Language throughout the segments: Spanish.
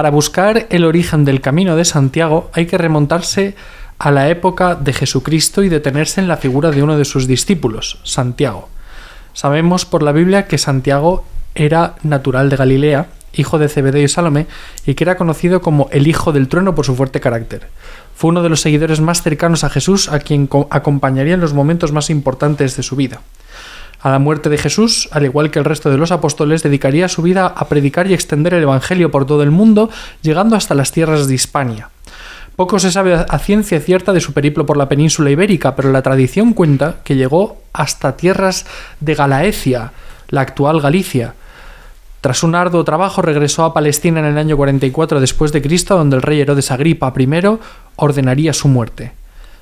Para buscar el origen del Camino de Santiago hay que remontarse a la época de Jesucristo y detenerse en la figura de uno de sus discípulos, Santiago. Sabemos por la Biblia que Santiago era natural de Galilea, hijo de Zebedeo y Salomé, y que era conocido como el Hijo del Trueno por su fuerte carácter. Fue uno de los seguidores más cercanos a Jesús, a quien acompañaría en los momentos más importantes de su vida. A la muerte de Jesús, al igual que el resto de los apóstoles, dedicaría su vida a predicar y extender el Evangelio por todo el mundo, llegando hasta las tierras de Hispania. Poco se sabe a ciencia cierta de su periplo por la península ibérica, pero la tradición cuenta que llegó hasta tierras de Galaecia, la actual Galicia. Tras un arduo trabajo regresó a Palestina en el año 44 después de Cristo, donde el rey Herodes Agripa I ordenaría su muerte.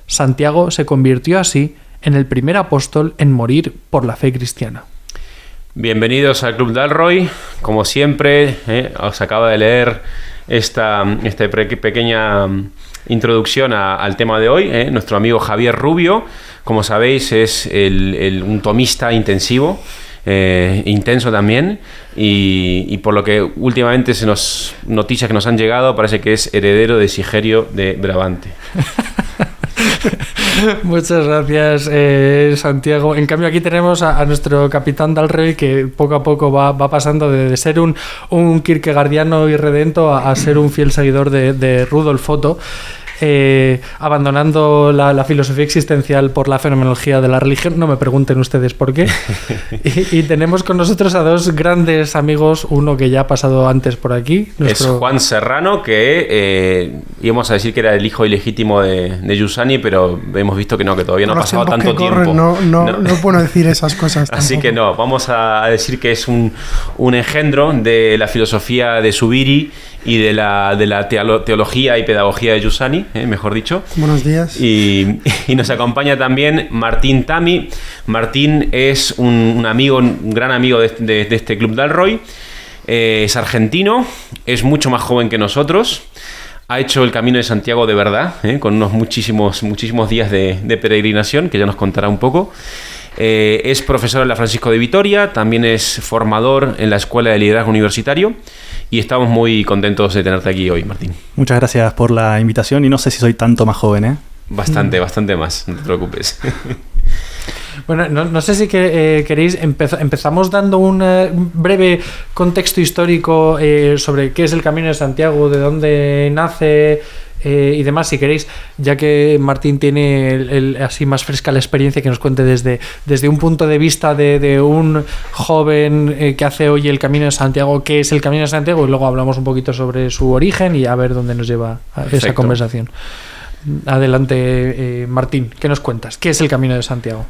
Santiago se convirtió así en el primer apóstol en morir por la fe cristiana. Bienvenidos al Club Dalroy. Como siempre, os acaba de leer esta pequeña introducción al tema de hoy. Nuestro amigo Javier Rubio, como sabéis, es un tomista intensivo, intenso también, y por lo que últimamente noticias que nos han llegado, parece que es heredero de Sigerio de Brabante. Muchas gracias, Santiago. En cambio, aquí tenemos a nuestro capitán Dalroy, que poco a poco va pasando de ser un kierkegaardiano irredento a ser un fiel seguidor de Rudolf Otto, abandonando la filosofía existencial por la fenomenología de la religión. No me pregunten ustedes por qué. Y tenemos con nosotros a dos grandes amigos, uno que ya ha pasado antes por aquí. Es Juan Serrano, que íbamos a decir que era el hijo ilegítimo de Giussani, pero hemos visto que todavía no ha pasado tanto tiempo. No puedo decir esas cosas tampoco. Así que no, vamos a decir que es un engendro de la filosofía de Zubiri y de la teología y pedagogía de Giussani, mejor dicho. Buenos días. Y nos acompaña también Martín Tami. Martín es un gran amigo de este Club Dalroy. Es argentino, es mucho más joven que nosotros. Ha hecho el Camino de Santiago de verdad, con unos muchísimos días de peregrinación, que ya nos contará un poco. Es profesor en la Francisco de Vitoria, también es formador en la Escuela de Liderazgo Universitario, y estamos muy contentos de tenerte aquí hoy, Martín. Muchas gracias por la invitación, y no sé si soy tanto más joven, Bastante más, no te preocupes. Bueno, no sé si queréis, empezamos dando un breve contexto histórico sobre qué es el Camino de Santiago, de dónde nace y demás, si queréis, ya que Martín tiene así más fresca la experiencia, que nos cuente desde un punto de vista de un joven que hace hoy el Camino de Santiago, qué es el Camino de Santiago, y luego hablamos un poquito sobre su origen y a ver dónde nos lleva esa conversación. Adelante, Martín, ¿qué nos cuentas? ¿Qué es el Camino de Santiago?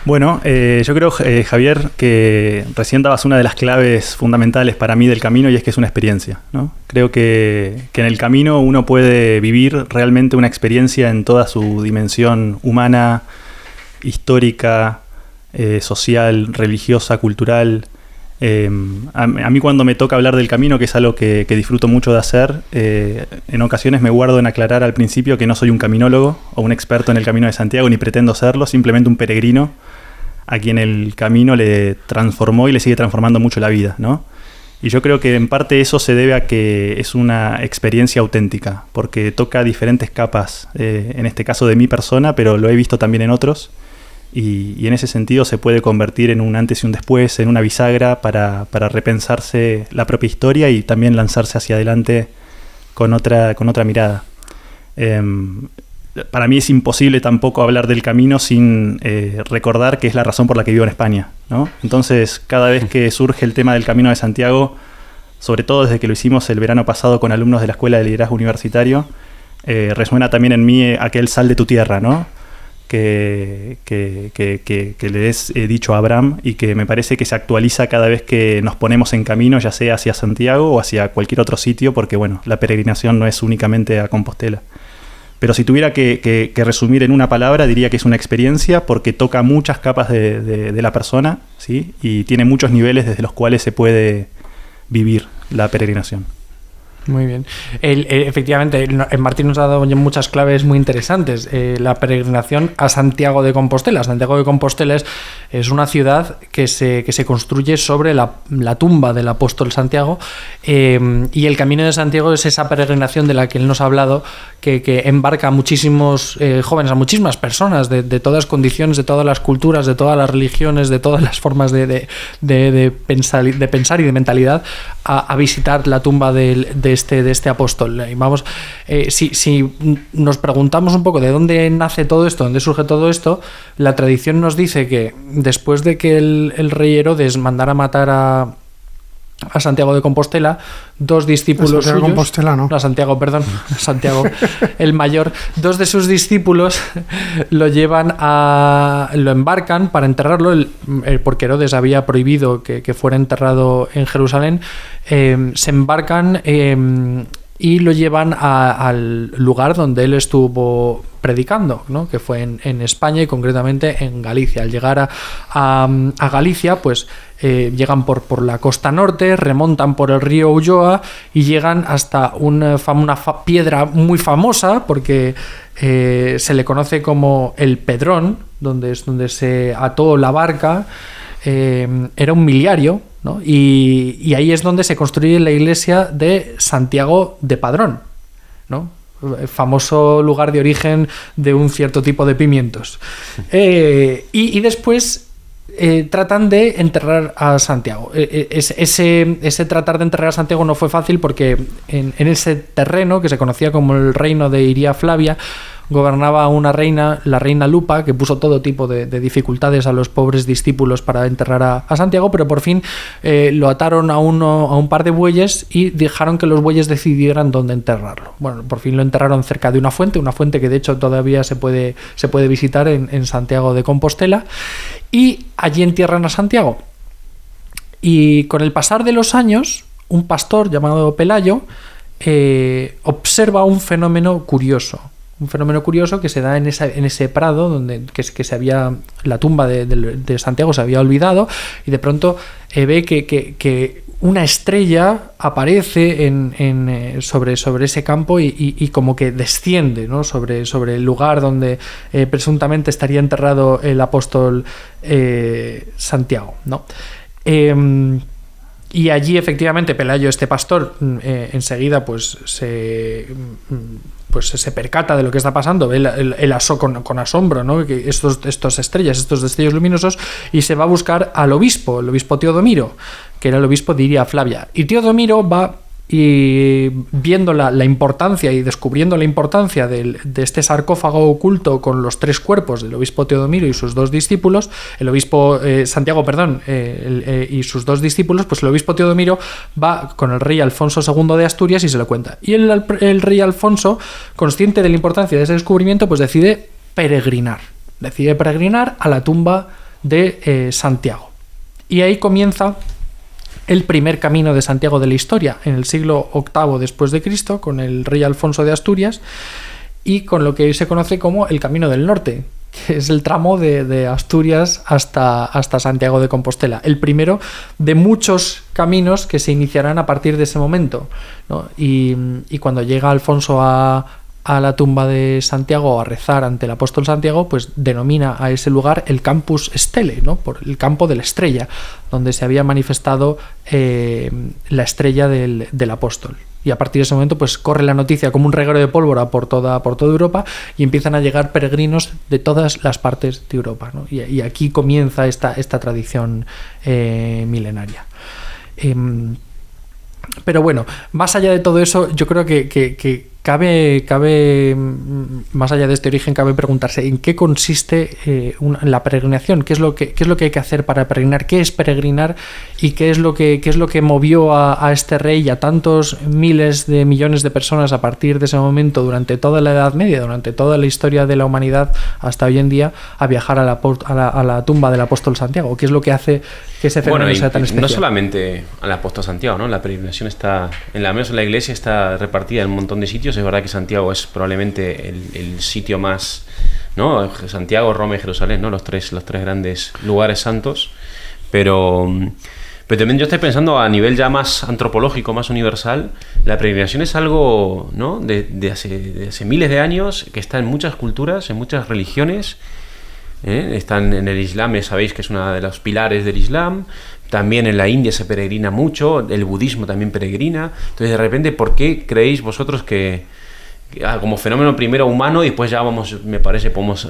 Bueno, yo creo, Javier, que recién dabas una de las claves fundamentales para mí del camino, y es que es una experiencia, ¿no? Creo que en el camino uno puede vivir realmente una experiencia en toda su dimensión humana, histórica, social, religiosa, cultural. A mí, cuando me toca hablar del camino, que es algo que disfruto mucho de hacer, en ocasiones me guardo en aclarar al principio que no soy un caminólogo o un experto en el Camino de Santiago, ni pretendo serlo, simplemente un peregrino a quien el camino le transformó y le sigue transformando mucho la vida, ¿no? Y yo creo que en parte eso se debe a que es una experiencia auténtica, porque toca diferentes capas, en este caso de mi persona, pero lo he visto también en otros. Y en ese sentido se puede convertir en un antes y un después, en una bisagra para repensarse la propia historia y también lanzarse hacia adelante con otra mirada. Para mí es imposible tampoco hablar del camino sin recordar que es la razón por la que vivo en España, ¿no? Entonces, cada vez que surge el tema del Camino de Santiago, sobre todo desde que lo hicimos el verano pasado con alumnos de la Escuela de Liderazgo Universitario, resuena también en mí aquel sal de tu tierra, ¿no? Que le es dicho a Abraham, y que me parece que se actualiza cada vez que nos ponemos en camino, ya sea hacia Santiago o hacia cualquier otro sitio, porque bueno, la peregrinación no es únicamente a Compostela. Pero si tuviera que resumir en una palabra, diría que es una experiencia, porque toca muchas capas de la persona, ¿sí? Y tiene muchos niveles desde los cuales se puede vivir la peregrinación. Muy bien. Efectivamente, Martín nos ha dado muchas claves muy interesantes. La peregrinación a Santiago de Compostela. Santiago de Compostela es una ciudad que se construye sobre la tumba del apóstol Santiago, y el Camino de Santiago es esa peregrinación de la que él nos ha hablado, que embarca a muchísimos jóvenes, a muchísimas personas de todas condiciones, de todas las culturas, de todas las religiones, de todas las formas de pensar y de mentalidad, a visitar la tumba de este apóstol. Y vamos, si nos preguntamos un poco de dónde nace todo esto, dónde surge todo esto, la tradición nos dice que después de que el rey Herodes mandara matar a Santiago de Compostela, dos discípulos suyos, Santiago el mayor, dos de sus discípulos lo embarcan para enterrarlo, porque Herodes había prohibido que fuera enterrado en Jerusalén. Se embarcan y lo llevan al lugar donde él estuvo predicando, ¿no? Que fue en España y concretamente en Galicia. Al llegar a Galicia, pues llegan por la costa norte, remontan por el río Ulloa y llegan hasta una piedra muy famosa, porque se le conoce como el Pedrón, donde se ató la barca. Era un miliario, ¿no? Y ahí es donde se construye la iglesia de Santiago de Padrón, ¿no? El famoso lugar de origen de un cierto tipo de pimientos. Y después tratan de enterrar a Santiago. Ese tratar de enterrar a Santiago no fue fácil, porque en ese terreno, que se conocía como el reino de Iria Flavia, gobernaba una reina, la reina Lupa, que puso todo tipo de dificultades a los pobres discípulos para enterrar a Santiago, pero por fin lo ataron a un par de bueyes y dejaron que los bueyes decidieran dónde enterrarlo. Bueno, por fin lo enterraron cerca de una fuente que de hecho todavía se puede visitar en Santiago de Compostela, y allí entierran a Santiago. Y con el pasar de los años, un pastor llamado Pelayo observa un fenómeno curioso que se da en ese prado donde se había, la tumba de Santiago se había olvidado, y de pronto ve que una estrella aparece sobre ese campo y como que desciende, ¿no? sobre el lugar donde presuntamente estaría enterrado el apóstol Santiago, ¿no? Y allí efectivamente Pelayo, este pastor, enseguida pues se percata de lo que está pasando, ve con asombro, ¿no? Que estos destellos luminosos, y se va a buscar al obispo, el obispo Teodomiro, que era el obispo de Iria Flavia. Y Teodomiro va, y viendo la importancia y descubriendo la importancia de este sarcófago oculto con los tres cuerpos del obispo Teodomiro y sus dos discípulos, el obispo Santiago, y sus dos discípulos, pues el obispo Teodomiro va con el rey Alfonso II de Asturias y se lo cuenta. Y el rey Alfonso, consciente de la importancia de ese descubrimiento, pues decide peregrinar a la tumba de Santiago. Y ahí comienza el primer camino de Santiago de la historia, en el siglo VIII después de Cristo, con el rey Alfonso de Asturias, y con lo que hoy se conoce como el Camino del Norte, que es el tramo de Asturias hasta Santiago de Compostela, el primero de muchos caminos que se iniciarán a partir de ese momento, ¿no? Y cuando llega Alfonso a la tumba de Santiago a rezar ante el apóstol Santiago, pues denomina a ese lugar el Campus Stele, ¿no? Por el campo de la estrella, donde se había manifestado la estrella del apóstol. Y a partir de ese momento pues corre la noticia como un reguero de pólvora por toda Europa, y empiezan a llegar peregrinos de todas las partes de Europa, ¿no? Y aquí comienza esta tradición milenaria. Pero bueno, más allá de todo eso, yo creo que cabe, más allá de este origen, cabe preguntarse en qué consiste la peregrinación, qué es lo que hay que hacer para peregrinar, qué es peregrinar, y qué es lo que movió a este rey y a tantos miles de millones de personas a partir de ese momento, durante toda la Edad Media, durante toda la historia de la humanidad hasta hoy en día, a viajar a la tumba del apóstol Santiago. ¿Qué es lo que hace que ese fenómeno sea tan especial? No solamente al apóstol Santiago, ¿no? La peregrinación está, menos en la iglesia, está repartida en un montón de sitios. Es verdad que Santiago es probablemente el sitio más, ¿no? Santiago, Roma y Jerusalén, ¿no? Los tres grandes lugares santos, pero Pero también yo estoy pensando a nivel ya más antropológico, más universal, la peregrinación es algo, ¿no? de hace miles de años, que está en muchas culturas, en muchas religiones. Están en el Islam, sabéis que es uno de los pilares del Islam. También en la India se peregrina mucho, el budismo también peregrina. Entonces, de repente, ¿por qué creéis vosotros que como fenómeno primero humano y después ya me parece, podemos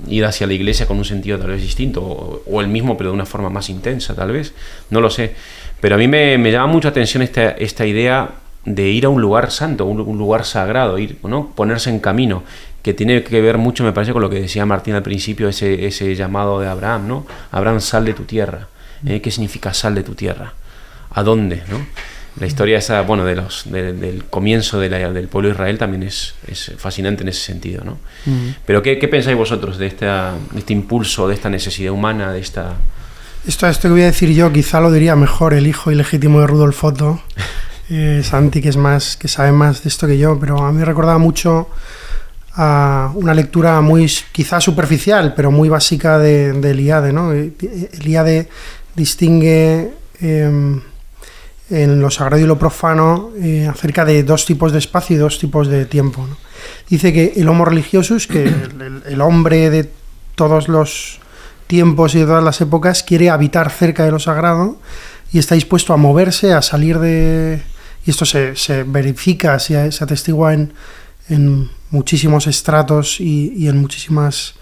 ir hacia la iglesia con un sentido tal vez distinto o el mismo, pero de una forma más intensa, tal vez? No lo sé. Pero a mí me llama mucho atención esta idea de ir a un lugar santo, un lugar sagrado, ¿no? Ponerse en camino, que tiene que ver mucho, me parece, con lo que decía Martín al principio, ese llamado de Abraham, ¿no? Abraham, sal de tu tierra. ¿Qué significa sal de tu tierra? ¿A dónde? ¿No? La historia esa, bueno, del comienzo del pueblo de Israel también es fascinante en ese sentido, ¿no? Pero ¿qué pensáis vosotros de este impulso, de esta necesidad humana, de esta... Esto que voy a decir yo quizá lo diría mejor el hijo ilegítimo de Rudolf Otto, Santi, que sabe más de esto que yo, pero a mí me recordaba mucho a una lectura muy quizá superficial, pero muy básica de Eliade, ¿no? Eliade distingue en lo sagrado y lo profano acerca de dos tipos de espacio y dos tipos de tiempo, ¿no? Dice que el homo religiosus, que el hombre de todos los tiempos y de todas las épocas, quiere habitar cerca de lo sagrado y está dispuesto a moverse, a salir de... Y esto se verifica, se atestigua en muchísimos estratos y en muchísimas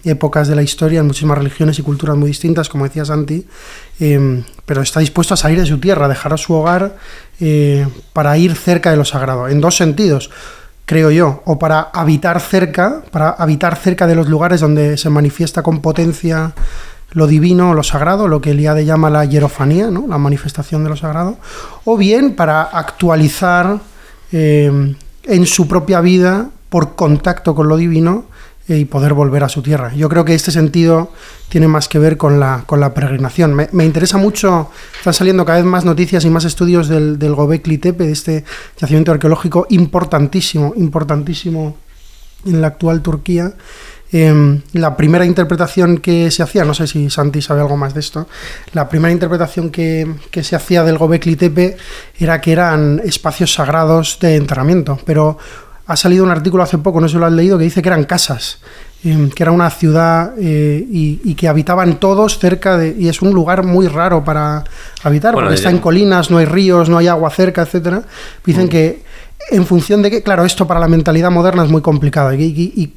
épocas de la historia, en muchísimas religiones y culturas muy distintas, como decía Santi, pero está dispuesto a salir de su tierra, a dejar su hogar para ir cerca de lo sagrado, en dos sentidos, creo yo, o para habitar cerca de los lugares donde se manifiesta con potencia lo divino, lo sagrado, lo que Eliade llama la hierofanía, ¿no? La manifestación de lo sagrado, o bien para actualizar en su propia vida, por contacto con lo divino, y poder volver a su tierra. Yo creo que este sentido tiene más que ver con la peregrinación. Me interesa mucho, están saliendo cada vez más noticias y más estudios del Göbekli Tepe, de este yacimiento arqueológico importantísimo en la actual Turquía. La primera interpretación que se hacía, no sé si Santi sabe algo más de esto, la primera interpretación que se hacía del Göbekli Tepe era que eran espacios sagrados de enterramiento, pero ha salido un artículo hace poco, no sé si lo has leído, que dice que eran casas, que era una ciudad y que habitaban todos cerca de... Y es un lugar muy raro para habitar, porque está en colinas, no hay ríos, no hay agua cerca, etcétera. Dicen que en función de que... Claro, esto para la mentalidad moderna es muy complicado y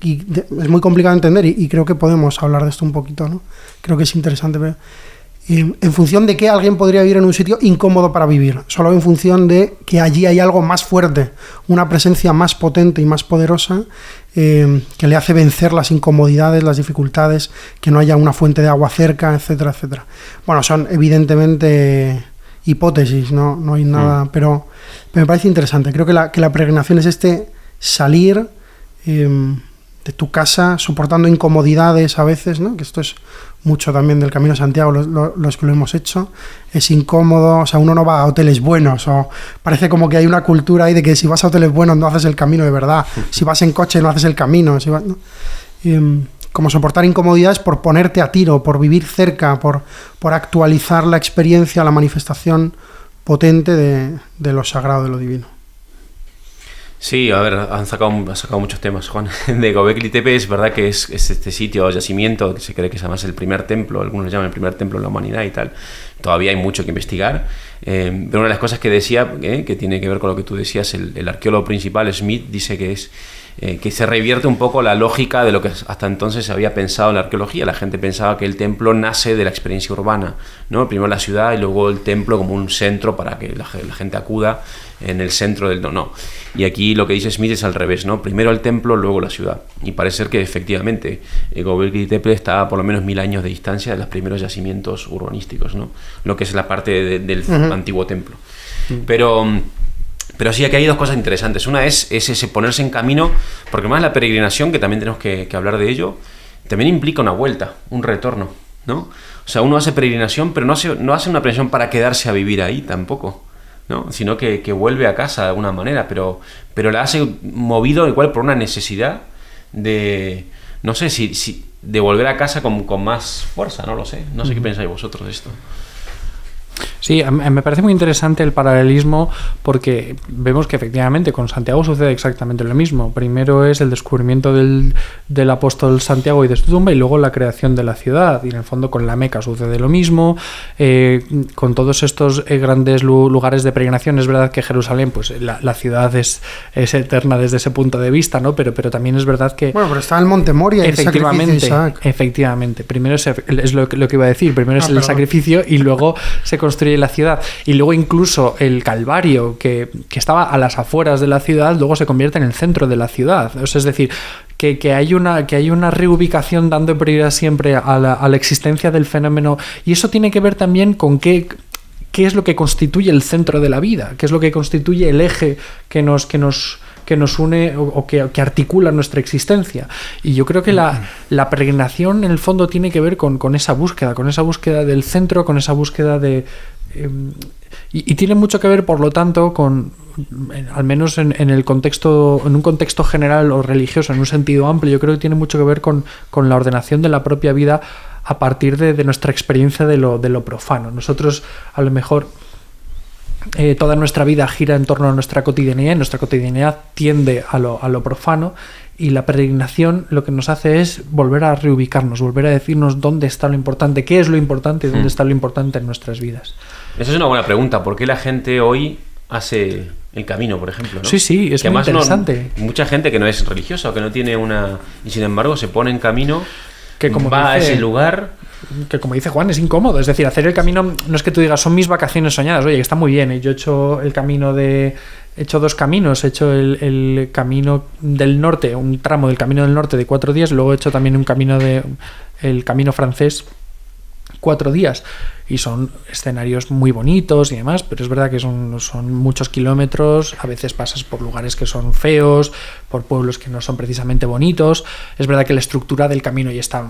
es muy complicado de entender y creo que podemos hablar de esto un poquito, ¿no? Creo que es interesante, pero... en función de que alguien podría vivir en un sitio incómodo para vivir, solo en función de que allí hay algo más fuerte, una presencia más potente y más poderosa que le hace vencer las incomodidades, las dificultades, que no haya una fuente de agua cerca, etcétera, etcétera. Bueno, son evidentemente hipótesis, no hay nada, pero me parece interesante. Creo que la peregrinación es salir de tu casa soportando incomodidades a veces, ¿no? Que esto es mucho también del Camino de Santiago, los que lo hemos hecho. Es incómodo, o sea, uno no va a hoteles buenos, o parece como que hay una cultura ahí de que si vas a hoteles buenos no haces el camino de verdad, si vas en coche no haces el camino, ¿no? Como soportar incomodidades por ponerte a tiro, por vivir cerca, por actualizar la experiencia, la manifestación potente de lo sagrado, de lo divino. Sí, a ver, has sacado muchos temas, Juan. De Göbekli Tepe es verdad que es este sitio, yacimiento, que se cree que es además el primer templo, algunos lo llaman el primer templo de la humanidad y tal. Todavía hay mucho que investigar. Pero una de las cosas que decía, que tiene que ver con lo que tú decías, el arqueólogo principal, Smith, dice que es que se revierte un poco la lógica de lo que hasta entonces se había pensado en la arqueología. La gente pensaba que el templo nace de la experiencia urbana, ¿no? Primero la ciudad y luego el templo como un centro para que la gente acuda en el centro del... No. Y aquí lo que dice Smith es al revés, ¿no? Primero el templo, luego la ciudad. Y parece ser que efectivamente Göbekli Tepe está a por lo menos 1000 años de distancia de los primeros yacimientos urbanísticos, ¿no? Lo que es la parte del antiguo templo. Pero sí, aquí hay dos cosas interesantes. Una es ese ponerse en camino, porque más la peregrinación, que también tenemos que hablar de ello, también implica una vuelta, un retorno, ¿no? O sea, uno hace peregrinación, pero no hace una peregrinación para quedarse a vivir ahí tampoco, ¿no? Sino que vuelve a casa de alguna manera, pero la hace movido igual por una necesidad de, no sé, si de volver a casa con más fuerza, no lo sé. No sé qué pensáis vosotros de esto. Sí, me parece muy interesante el paralelismo porque vemos que efectivamente con Santiago sucede exactamente lo mismo. Primero es el descubrimiento del apóstol Santiago y de su tumba y luego la creación de la ciudad. Y en el fondo con la Meca sucede lo mismo. Con todos estos grandes lugares de peregrinación, es verdad que Jerusalén, pues la ciudad es eterna desde ese punto de vista, ¿no? Pero también es verdad que... Bueno, pero está el Monte Moria y el sacrificio de Isaac. Efectivamente. Primero es lo que iba a decir. Primero es el sacrificio y luego se construye la ciudad, y luego incluso el Calvario que estaba a las afueras de la ciudad luego se convierte en el centro de la ciudad. O sea, es decir, que hay una reubicación dando prioridad siempre a la existencia del fenómeno, y eso tiene que ver también con qué es lo que constituye el centro de la vida, qué es lo que constituye el eje que nos une o que articula nuestra existencia. Y yo creo que la peregrinación en el fondo tiene que ver con esa búsqueda del centro, con esa búsqueda de... y tiene mucho que ver, por lo tanto, al menos en un contexto general o religioso, en un sentido amplio, yo creo que tiene mucho que ver con la ordenación de la propia vida a partir de nuestra experiencia de lo profano. Nosotros, a lo mejor... toda nuestra vida gira en torno a nuestra cotidianidad y nuestra cotidianidad tiende a lo profano, y la peregrinación lo que nos hace es volver a reubicarnos, volver a decirnos dónde está lo importante, qué es lo importante y dónde está lo importante en nuestras vidas. Esa es una buena pregunta. ¿Por qué la gente hoy hace el camino, por ejemplo, ¿no? Sí, es muy interesante. Mucha gente que no es religiosa o que no tiene una... y sin embargo se pone en camino, que como va a ese lugar... Que como dice Juan, es incómodo. Es decir, hacer el camino no es que tú digas, son mis vacaciones soñadas. Oye, que está muy bien, ¿eh? Yo he hecho el camino he hecho 2 caminos. He hecho el camino del norte, un tramo del camino del norte de 4 días. Luego he hecho también el camino francés 4 días. Y son escenarios muy bonitos y demás, pero es verdad que son muchos kilómetros. A veces pasas por lugares que son feos, por pueblos que no son precisamente bonitos. Es verdad que la estructura del camino ya está,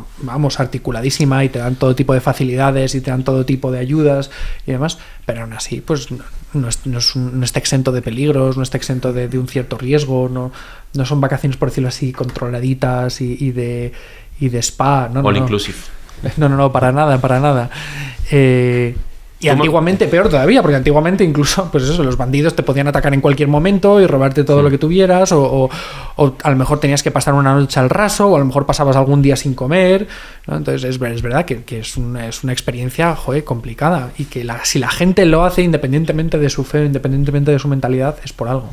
articuladísima, y te dan todo tipo de facilidades y te dan todo tipo de ayudas y demás, pero aún así pues no está exento de peligros, no está exento de un cierto riesgo. No son vacaciones, por decirlo así, controladitas y de spa. All inclusive. No, para nada. Y antiguamente peor todavía, porque antiguamente incluso, pues eso, los bandidos te podían atacar en cualquier momento y robarte todo lo que tuvieras, o a lo mejor tenías que pasar una noche al raso, o a lo mejor pasabas algún día sin comer, ¿no? Entonces es verdad que es una experiencia, complicada, y que si la gente lo hace independientemente de su fe, independientemente de su mentalidad, es por algo.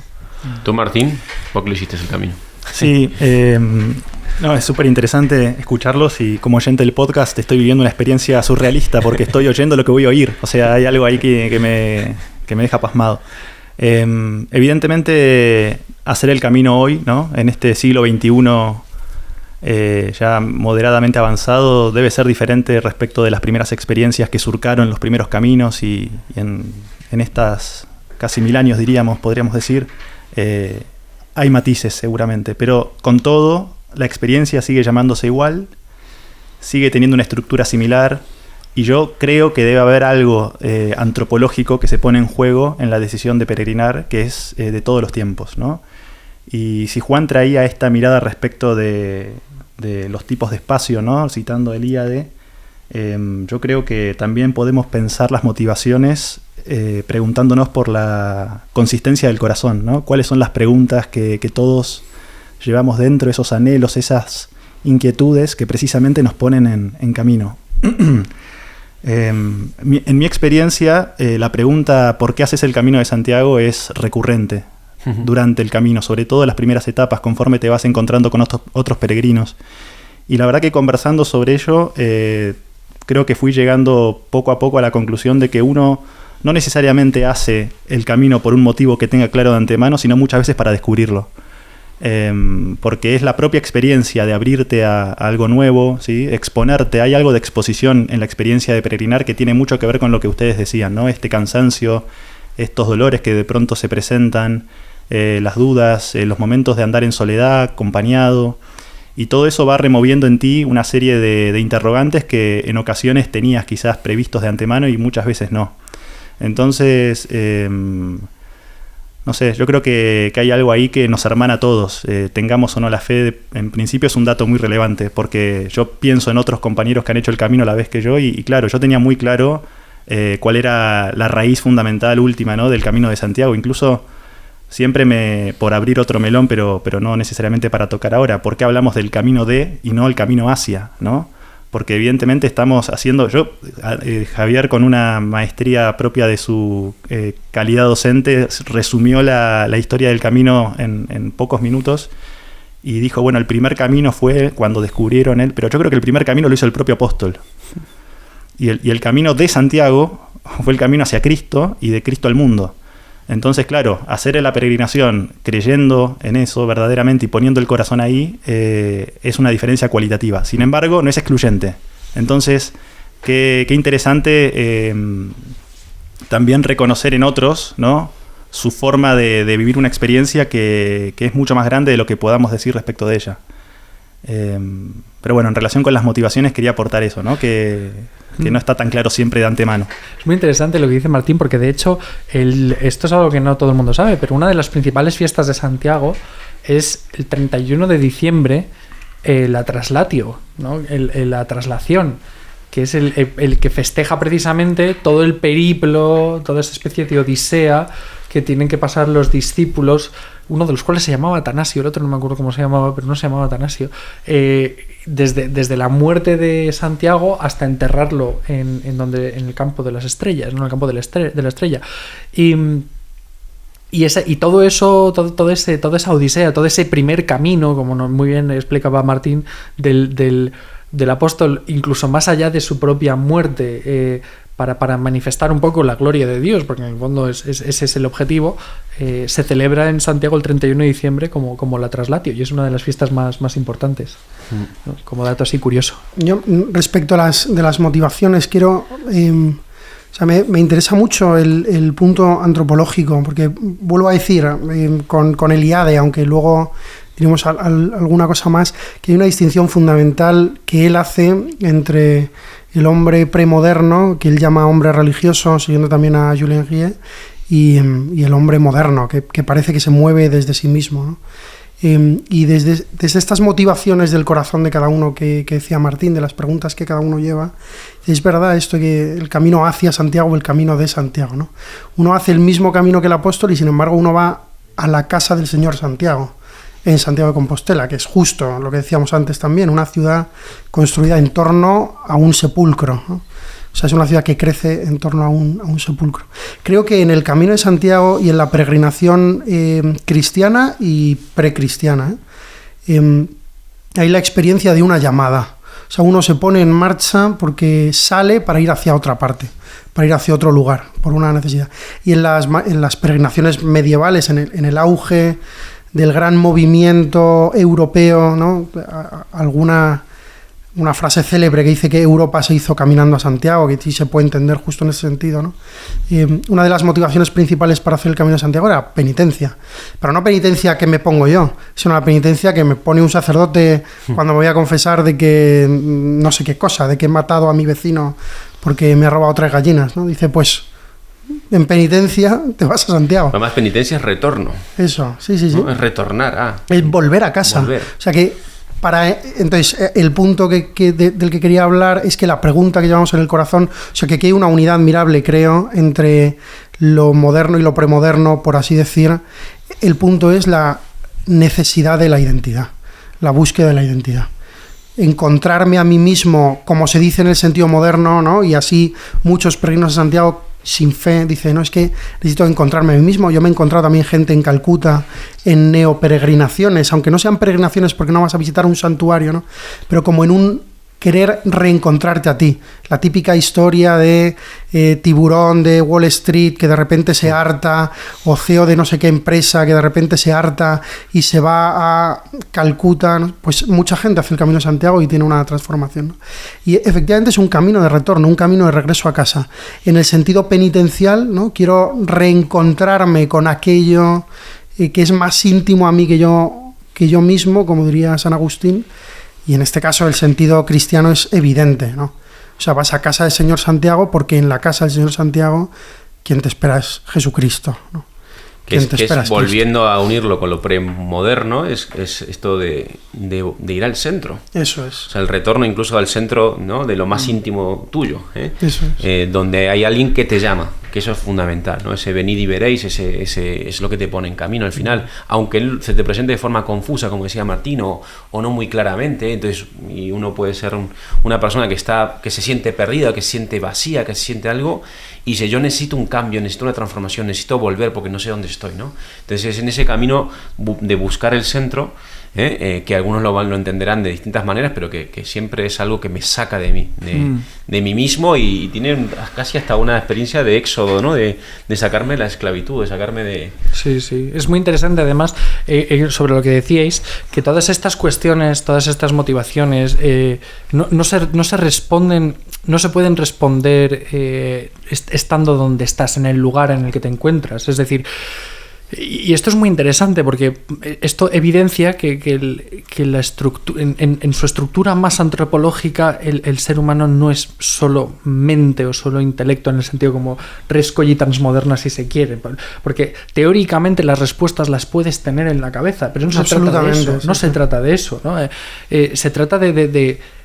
Tú, Martín, ¿por qué lo hiciste el camino? Sí, es súper interesante escucharlos, y como oyente del podcast estoy viviendo una experiencia surrealista porque estoy oyendo lo que voy a oír. O sea, hay algo ahí que me deja pasmado. Evidentemente, hacer el camino hoy, ¿no? En este siglo XXI ya moderadamente avanzado, debe ser diferente respecto de las primeras experiencias que surcaron los primeros caminos, y en estas casi 1000 años, podríamos decir, hay matices seguramente, pero con todo la experiencia sigue llamándose igual, sigue teniendo una estructura similar, y yo creo que debe haber algo antropológico que se pone en juego en la decisión de peregrinar, que es de todos los tiempos, ¿no? Y si Juan traía esta mirada respecto de los tipos de espacio, ¿no? Citando a Elíade, yo creo que también podemos pensar las motivaciones preguntándonos por la consistencia del corazón, ¿no? ¿Cuáles son las preguntas que todos llevamos dentro, esos anhelos, esas inquietudes que precisamente nos ponen en camino? En mi experiencia, la pregunta ¿por qué haces el Camino de Santiago? Es recurrente durante el camino, sobre todo en las primeras etapas, conforme te vas encontrando con otros peregrinos. Y la verdad que conversando sobre ello, creo que fui llegando poco a poco a la conclusión de que uno no necesariamente hace el camino por un motivo que tenga claro de antemano, sino muchas veces para descubrirlo. Porque es la propia experiencia de abrirte a algo nuevo, ¿sí? Exponerte. Hay algo de exposición en la experiencia de peregrinar que tiene mucho que ver con lo que ustedes decían, ¿no? Este cansancio, estos dolores que de pronto se presentan, las dudas, los momentos de andar en soledad, acompañado, y todo eso va removiendo en ti una serie de interrogantes que en ocasiones tenías quizás previstos de antemano y muchas veces no. Entonces, no sé, yo creo que hay algo ahí que nos hermana a todos, tengamos o no la fe. En principio es un dato muy relevante, porque yo pienso en otros compañeros que han hecho el camino a la vez que yo, y claro, yo tenía muy claro cuál era la raíz fundamental última, ¿no?, del Camino de Santiago. Incluso siempre por abrir otro melón, pero no necesariamente para tocar ahora, ¿por qué hablamos del camino de y no el camino hacia, ¿no? Porque evidentemente estamos haciendo, Javier, con una maestría propia de su calidad docente, resumió la historia del camino en pocos minutos y dijo, bueno, el primer camino fue cuando descubrieron él, pero yo creo que el primer camino lo hizo el propio apóstol. Y el camino de Santiago fue el camino hacia Cristo y de Cristo al mundo. Entonces, claro, hacer la peregrinación creyendo en eso verdaderamente y poniendo el corazón ahí es una diferencia cualitativa. Sin embargo, no es excluyente. Entonces, qué interesante también reconocer en otros, ¿no?, su forma de vivir una experiencia que es mucho más grande de lo que podamos decir respecto de ella. Pero bueno, en relación con las motivaciones quería aportar eso, ¿no?, que no está tan claro siempre de antemano. Es muy interesante lo que dice Martín, porque de hecho esto es algo que no todo el mundo sabe, pero una de las principales fiestas de Santiago es el 31 de diciembre, la traslatio, ¿no?, la traslación, que es el que festeja precisamente todo el periplo, toda esta especie de odisea que tienen que pasar los discípulos, uno de los cuales se llamaba Atanasio, el otro no me acuerdo cómo se llamaba, pero no se llamaba Atanasio, desde la muerte de Santiago hasta enterrarlo en el campo de las estrellas, ¿no?, en el campo de la estrella. Y todo eso, toda esa odisea, todo ese primer camino, como muy bien explicaba Martín, del apóstol, incluso más allá de su propia muerte, para manifestar un poco la gloria de Dios, porque en el fondo ese es el objetivo, se celebra en Santiago el 31 de diciembre como la traslatio, y es una de las fiestas más importantes, ¿no?, como dato así curioso. Yo, respecto a las motivaciones, quiero... me interesa mucho el punto antropológico, porque vuelvo a decir, con Eliade, aunque luego diremos alguna cosa más, que hay una distinción fundamental que él hace entre el hombre premoderno, que él llama hombre religioso, siguiendo también a Julien Guillet, y el hombre moderno, que parece que se mueve desde sí mismo, ¿no? Y desde estas motivaciones del corazón de cada uno que decía Martín, de las preguntas que cada uno lleva, es verdad esto, que el camino hacia Santiago o el camino de Santiago, ¿no? Uno hace el mismo camino que el apóstol y sin embargo uno va a la casa del Señor Santiago, en Santiago de Compostela, que es justo lo que decíamos antes también, una ciudad construida en torno a un sepulcro, ¿no? O sea, es una ciudad que crece en torno a un sepulcro. Creo que en el Camino de Santiago y en la peregrinación cristiana y precristiana, hay la experiencia de una llamada. O sea, uno se pone en marcha porque sale para ir hacia otra parte, para ir hacia otro lugar, por una necesidad. Y en las peregrinaciones medievales, en el auge del gran movimiento europeo, ¿no?, una frase célebre que dice que Europa se hizo caminando a Santiago, que sí se puede entender justo en ese sentido, ¿no? Una de las motivaciones principales para hacer el Camino de Santiago era penitencia, pero no penitencia que me pongo yo, sino la penitencia que me pone un sacerdote cuando me voy a confesar de que no sé qué cosa, de que he matado a mi vecino porque me ha robado 3 gallinas, ¿no? Dice, pues en penitencia te vas a Santiago. Además, penitencia es retorno. Eso, sí. ¿No? Es retornar. Es volver a casa. Volver. O sea que entonces, el punto del que quería hablar es que la pregunta que llevamos en el corazón, o sea, que aquí hay una unidad admirable, creo, entre lo moderno y lo premoderno, por así decir. El punto es la necesidad de la identidad, la búsqueda de la identidad. Encontrarme a mí mismo, como se dice en el sentido moderno, ¿no? Y así muchos peregrinos de Santiago sin fe dicen, no, es que necesito encontrarme a mí mismo. Yo me he encontrado también gente en Calcuta en neoperegrinaciones, aunque no sean peregrinaciones porque no vas a visitar un santuario, ¿no?, pero como en un querer reencontrarte a ti. La típica historia de tiburón de Wall Street que de repente se harta, o CEO de no sé qué empresa que de repente se harta y se va a Calcuta, ¿no? Pues mucha gente hace el Camino de Santiago y tiene una transformación, ¿no? Y efectivamente es un camino de retorno, un camino de regreso a casa. En el sentido penitencial, ¿no?, quiero reencontrarme con aquello que es más íntimo a mí que yo mismo, como diría San Agustín. Y en este caso el sentido cristiano es evidente, ¿no? O sea, vas a casa del Señor Santiago porque en la casa del Señor Santiago quien te espera es Jesucristo, ¿no? que es volviendo a unirlo con lo premoderno, es esto de ir al centro. Eso es. O sea, el retorno incluso al centro, ¿no? De lo más íntimo tuyo, Eso es. donde hay alguien que te llama, que eso es fundamental, ¿no? Ese venid y veréis, ese es lo que te pone en camino al final, aunque él se te presente de forma confusa, como decía Martín, o no muy claramente, entonces, y uno puede ser una persona que se siente perdida, que se siente vacía, que se siente algo, y dice, yo necesito un cambio, necesito una transformación, necesito volver porque no sé dónde estoy, ¿no? Entonces, en ese camino de buscar el centro, que algunos lo entenderán de distintas maneras, pero que siempre es algo que me saca de mí, de mí mismo, y tiene casi hasta una experiencia de éxodo, ¿no? De sacarme de la esclavitud, de sacarme de... Sí, es muy interesante además sobre lo que decíais, que todas estas cuestiones, todas estas motivaciones no se responden, no se pueden responder estando donde estás, en el lugar en el que te encuentras, es decir, y esto es muy interesante porque esto evidencia que la en su estructura más antropológica el ser humano no es solo mente o solo intelecto en el sentido como res cogitans moderna, si se quiere, porque teóricamente las respuestas las puedes tener en la cabeza, pero no se trata de eso, no se trata de eso, ¿no? Se trata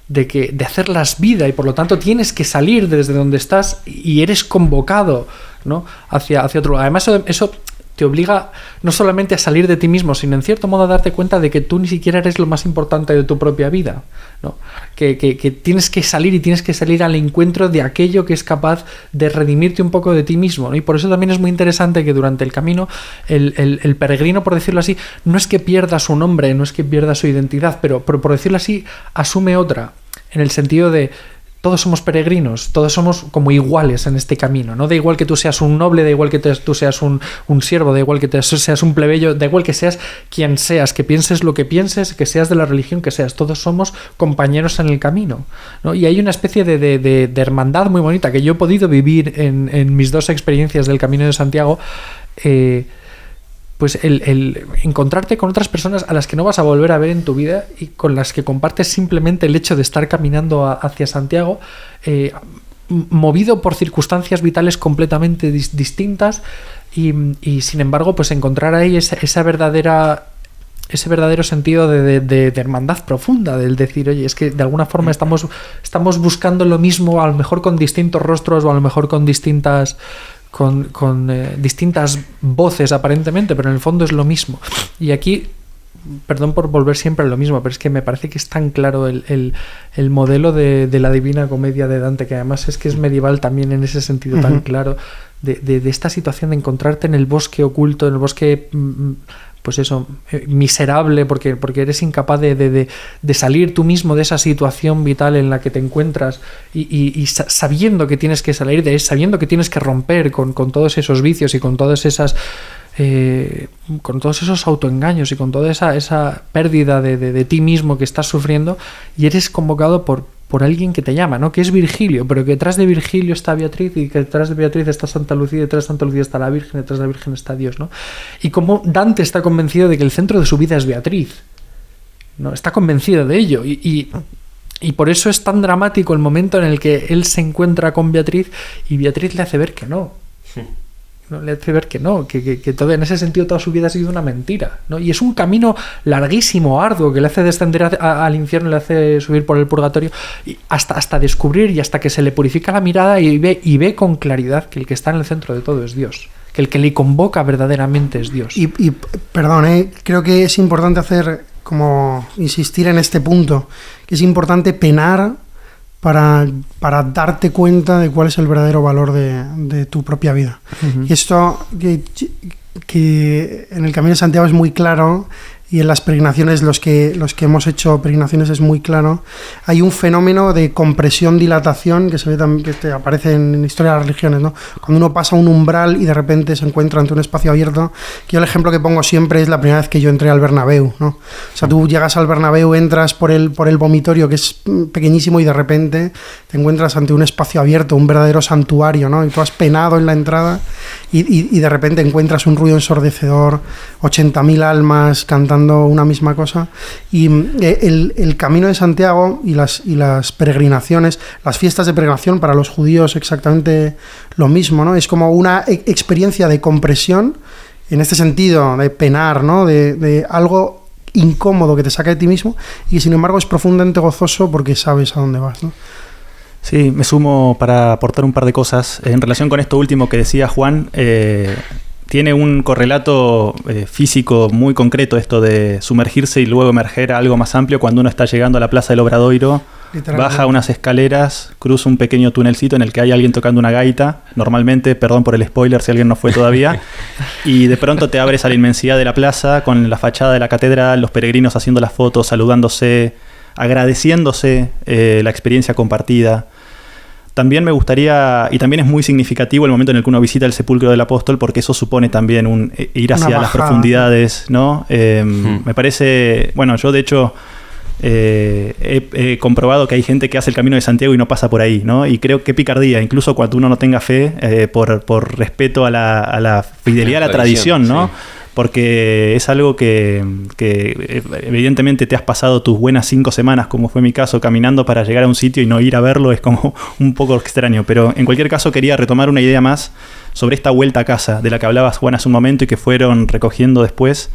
de hacerlas vida, y por lo tanto tienes que salir desde donde estás y eres convocado, ¿no? hacia otro lugar. Además eso te obliga no solamente a salir de ti mismo, sino en cierto modo a darte cuenta de que tú ni siquiera eres lo más importante de tu propia vida, ¿no? Que tienes que salir, y tienes que salir al encuentro de aquello que es capaz de redimirte un poco de ti mismo, ¿no? Y por eso también es muy interesante que durante el camino el peregrino, por decirlo así, no es que pierda su nombre, no es que pierda su identidad, pero por decirlo así, asume otra, en el sentido de todos somos peregrinos, todos somos como iguales en este camino, ¿no? Da igual que tú seas un noble, da igual que tú seas un siervo, da igual que seas un plebeyo, da igual que seas quien seas, que pienses lo que pienses, que seas de la religión que seas, todos somos compañeros en el camino, ¿no? Y hay una especie de hermandad muy bonita que yo he podido vivir en mis dos experiencias del Camino de Santiago, pues el encontrarte con otras personas a las que no vas a volver a ver en tu vida y con las que compartes simplemente el hecho de estar caminando hacia Santiago, movido por circunstancias vitales completamente distintas, y sin embargo pues encontrar ahí ese verdadero sentido de hermandad profunda, del decir, oye, es que de alguna forma estamos buscando lo mismo, a lo mejor con distintos rostros, o a lo mejor con distintas voces aparentemente, pero en el fondo es lo mismo. Y aquí, perdón por volver siempre a lo mismo, pero es que me parece que es tan claro el modelo de la Divina Comedia de Dante, que además es que es medieval también en ese sentido tan claro, de esta situación de encontrarte en el bosque oculto, en el bosque, pues eso, miserable, porque eres incapaz de salir tú mismo de esa situación vital en la que te encuentras, y sabiendo que tienes que salir de eso, sabiendo que tienes que romper con todos esos vicios y con todas esas con todos esos autoengaños y con toda esa pérdida de ti mismo que estás sufriendo, y eres convocado por alguien que te llama, ¿no? Que es Virgilio, pero que detrás de Virgilio está Beatriz, y que detrás de Beatriz está Santa Lucía, y detrás de Santa Lucía está la Virgen, detrás de la Virgen está Dios, ¿no? Y como Dante está convencido de que el centro de su vida es Beatriz, ¿no? Está convencido de ello, y por eso es tan dramático el momento en el que él se encuentra con Beatriz, y Beatriz le hace ver que no. ¿No? Le hace ver que no, que todo, en ese sentido toda su vida ha sido una mentira, ¿no? Y es un camino larguísimo, arduo, que le hace descender al infierno, le hace subir por el purgatorio, y hasta descubrir, y hasta que se le purifica la mirada y ve con claridad que el que está en el centro de todo es Dios, que el que le convoca verdaderamente es Dios. Y perdón, creo que es importante insistir en este punto, que es importante penar para darte cuenta de cuál es el verdadero valor de tu propia vida. Y esto que en el Camino de Santiago es muy claro, y en las peregrinaciones, los que hemos hecho peregrinaciones, es muy claro. Hay un fenómeno de compresión-dilatación que se ve también, que aparece en Historia de las Religiones, ¿no? Cuando uno pasa un umbral y de repente se encuentra ante un espacio abierto. Que yo el ejemplo que pongo siempre es la primera vez que yo entré al Bernabéu, ¿no? O sea, tú llegas al Bernabéu, entras por el vomitorio, que es pequeñísimo, y de repente te encuentras ante un espacio abierto, un verdadero santuario, ¿no? Y tú has penado en la entrada y de repente encuentras un ruido ensordecedor, 80.000 almas cantando una misma cosa. Y el Camino de Santiago y las peregrinaciones, las fiestas de peregrinación, para los judíos exactamente lo mismo, ¿no? Es como una experiencia de compresión en este sentido de penar, ¿no? De algo incómodo que te saca de ti mismo y sin embargo es profundamente gozoso porque sabes a dónde vas, ¿no? Sí, me sumo para aportar un par de cosas. En relación con esto último que decía Juan, tiene un correlato físico muy concreto esto de sumergirse y luego emerger a algo más amplio cuando uno está llegando a la Plaza del Obradoiro, baja unas escaleras, cruza un pequeño tunelcito en el que hay alguien tocando una gaita, normalmente, perdón por el spoiler si alguien no fue todavía, y de pronto te abres a la inmensidad de la plaza con la fachada de la catedral, los peregrinos haciendo las fotos, saludándose, agradeciéndose la experiencia compartida. También me gustaría, y también es muy significativo el momento en el que uno visita el sepulcro del apóstol, porque eso supone también un ir hacia las profundidades, ¿no? Me parece, bueno, yo de hecho he comprobado que hay gente que hace el Camino de Santiago y no pasa por ahí, ¿no? Y creo que picardía, incluso cuando uno no tenga fe, por respeto a la fidelidad a la tradición, ¿no? Sí. Porque es algo que evidentemente te has pasado tus buenas 5 semanas, como fue mi caso, caminando para llegar a un sitio y no ir a verlo es como un poco extraño. Pero en cualquier caso quería retomar una idea más sobre esta vuelta a casa, de la que hablabas, Juan, hace un momento y que fueron recogiendo después.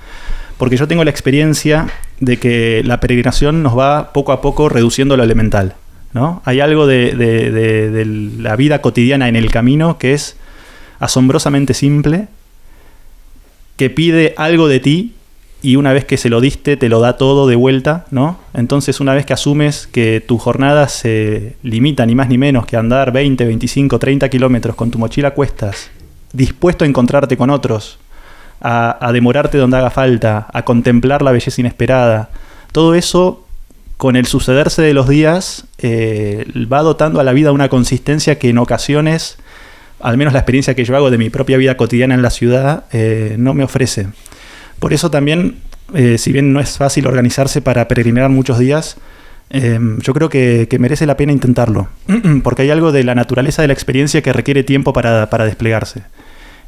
Porque yo tengo la experiencia de que la peregrinación nos va poco a poco reduciendo lo elemental, ¿no? Hay algo de la vida cotidiana en el camino que es asombrosamente simple, que pide algo de ti y una vez que se lo diste te lo da todo de vuelta, ¿no? Entonces una vez que asumes que tus jornadas se limitan ni más ni menos que andar 20, 25, 30 kilómetros con tu mochila a cuestas, dispuesto a encontrarte con otros, a demorarte donde haga falta, a contemplar la belleza inesperada, todo eso con el sucederse de los días va dotando a la vida una consistencia que en ocasiones, al menos la experiencia que yo hago de mi propia vida cotidiana en la ciudad, no me ofrece. Por eso también, si bien no es fácil organizarse para peregrinar muchos días, yo creo que merece la pena intentarlo, porque hay algo de la naturaleza de la experiencia que requiere tiempo para desplegarse.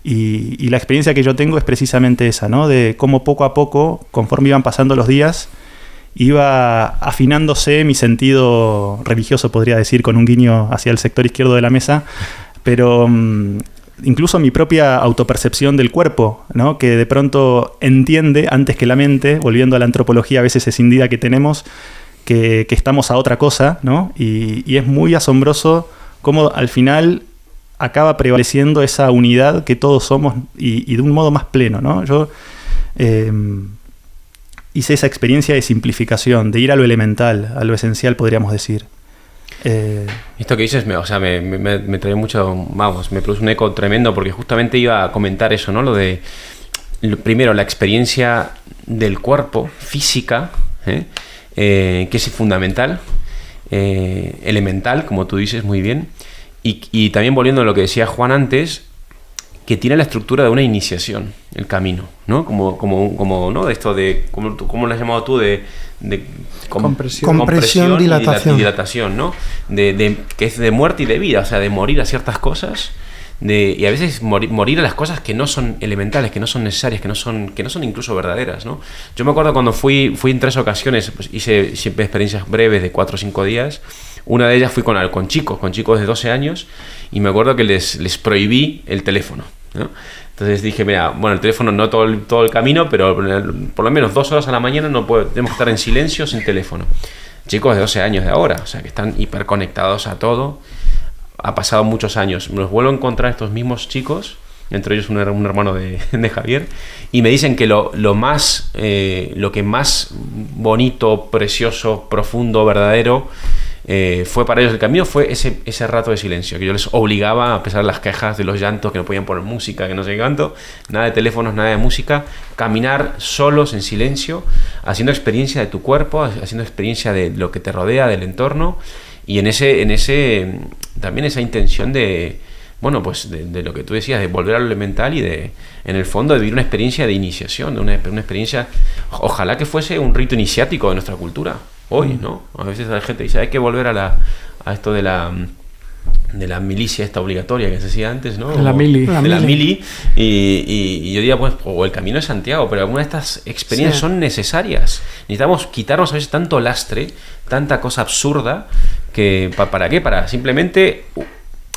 Y la experiencia que yo tengo es precisamente esa, ¿no? De cómo poco a poco, conforme iban pasando los días, iba afinándose mi sentido religioso, podría decir, con un guiño hacia el sector izquierdo de la mesa, pero incluso mi propia autopercepción del cuerpo, ¿no? Que de pronto entiende antes que la mente, volviendo a la antropología a veces escindida que tenemos, que estamos a otra cosa, ¿no? Y es muy asombroso cómo al final acaba prevaleciendo esa unidad que todos somos y de un modo más pleno, ¿no? Yo hice esa experiencia de simplificación, de ir a lo elemental, a lo esencial, podríamos decir. Esto que dices me trae mucho, vamos, me produce un eco tremendo porque justamente iba a comentar eso, ¿no? Primero, la experiencia del cuerpo, física, que es fundamental, elemental, como tú dices muy bien, y también volviendo a lo que decía Juan antes, que tiene la estructura de una iniciación, el camino, ¿no? Como ¿no? De esto de, ¿cómo lo has llamado tú? De compresión, dilatación, ¿no? Que es de muerte y de vida, o sea, de morir a ciertas cosas, y a veces morir a las cosas que no son elementales, que no son necesarias, que no son incluso verdaderas, ¿no? Yo me acuerdo cuando fui en 3 ocasiones, pues hice siempre experiencias breves de 4 o 5 días. Una de ellas fui con chicos de 12 años, y me acuerdo que les prohibí el teléfono, ¿no? Entonces dije, mira, bueno, el teléfono no todo el camino, pero por lo menos 2 horas a la mañana tenemos que estar en silencio sin teléfono. Chicos de 12 años de ahora, o sea, que están hiperconectados a todo. Ha pasado muchos años. Me los vuelvo a encontrar estos mismos chicos, entre ellos un hermano de Javier, y me dicen que lo que más bonito, precioso, profundo, verdadero fue para ellos el camino, fue ese rato de silencio, que yo les obligaba, a pesar de las quejas, de los llantos, que no podían poner música, que no sé qué tanto, nada de teléfonos, nada de música, caminar solos en silencio, haciendo experiencia de tu cuerpo, haciendo experiencia de lo que te rodea, del entorno, y en ese también esa intención de, bueno, pues de lo que tú decías, de volver a lo elemental y en el fondo, de vivir una experiencia de iniciación, de una experiencia, ojalá que fuese un rito iniciático de nuestra cultura hoy, ¿no? A veces la gente dice, hay que volver a esto de la milicia esta obligatoria que se hacía antes, ¿no? De la mili. Y yo diría, pues, o el Camino de Santiago, pero algunas de estas experiencias son necesarias. Necesitamos quitarnos a veces tanto lastre, tanta cosa absurda, que ¿para qué? Para simplemente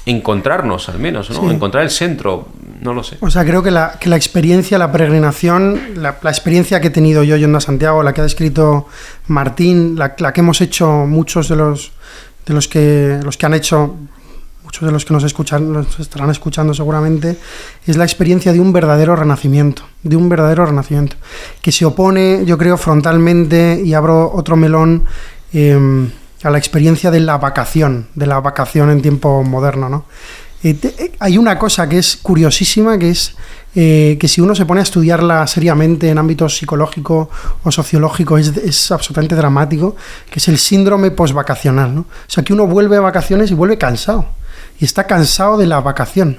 encontrarnos, al menos, ¿no? Sí. Encontrar el centro. no lo sé. O sea, creo que la experiencia, la peregrinación, la experiencia que he tenido yo yendo a Santiago, la que ha descrito Martín, la que hemos hecho muchos de los que han hecho, muchos de los que nos estarán escuchando seguramente, es la experiencia de un verdadero renacimiento, que se opone, yo creo, frontalmente, y abro otro melón, a la experiencia de la vacación en tiempo moderno, ¿no? Hay una cosa que es curiosísima, que es que si uno se pone a estudiarla seriamente en ámbito psicológico o sociológico, es absolutamente dramático, que es el síndrome postvacacional, ¿no? O sea, que uno vuelve a vacaciones y vuelve cansado, y está cansado de la vacación,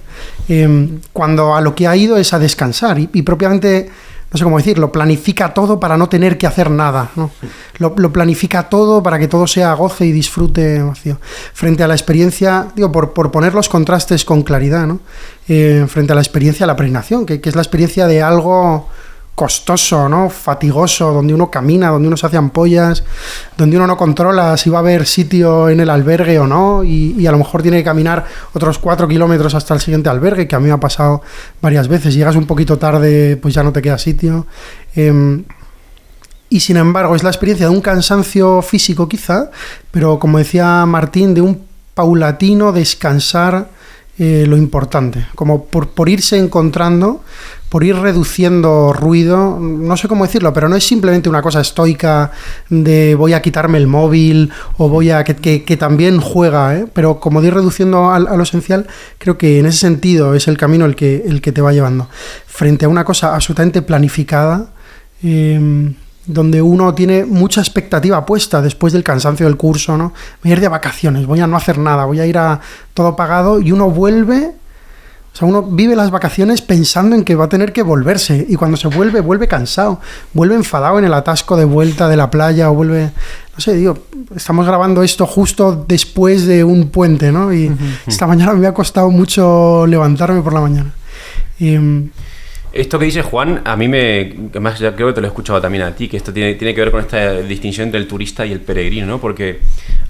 cuando a lo que ha ido es a descansar, y propiamente, no sé cómo decirlo, planifica todo para no tener que hacer nada, ¿no? Lo planifica todo para que todo sea goce y disfrute vacío. Frente a la experiencia, digo, por poner los contrastes con claridad, ¿no? Frente a la experiencia de la peregrinación, que es la experiencia de algo costoso, ¿no? Fatigoso, donde uno camina, donde uno se hace ampollas, donde uno no controla si va a haber sitio en el albergue o no, y a lo mejor tiene que caminar otros 4 kilómetros hasta el siguiente albergue, que a mí me ha pasado varias veces. Llegas un poquito tarde, pues ya no te queda sitio. Y sin embargo es la experiencia de un cansancio físico quizá, pero como decía Martín, de un paulatino descansar lo importante, como por irse encontrando, por ir reduciendo ruido, no sé cómo decirlo, pero no es simplemente una cosa estoica de voy a quitarme el móvil o voy a... que también juega, pero como de ir reduciendo a lo esencial, creo que en ese sentido es el camino el que te va llevando. Frente a una cosa absolutamente planificada, donde uno tiene mucha expectativa puesta después del cansancio del curso, ¿no? Voy a ir de vacaciones, voy a no hacer nada, voy a ir a todo pagado, y uno vuelve... O sea, uno vive las vacaciones pensando en que va a tener que volverse, y cuando se vuelve cansado, vuelve enfadado en el atasco de vuelta de la playa, o vuelve... No sé, digo, estamos grabando esto justo después de un puente, ¿no? Y esta mañana me ha costado mucho levantarme por la mañana. Esto que dice Juan, a mí además ya creo que te lo he escuchado también a ti, que esto tiene que ver con esta distinción entre el turista y el peregrino, ¿no? Porque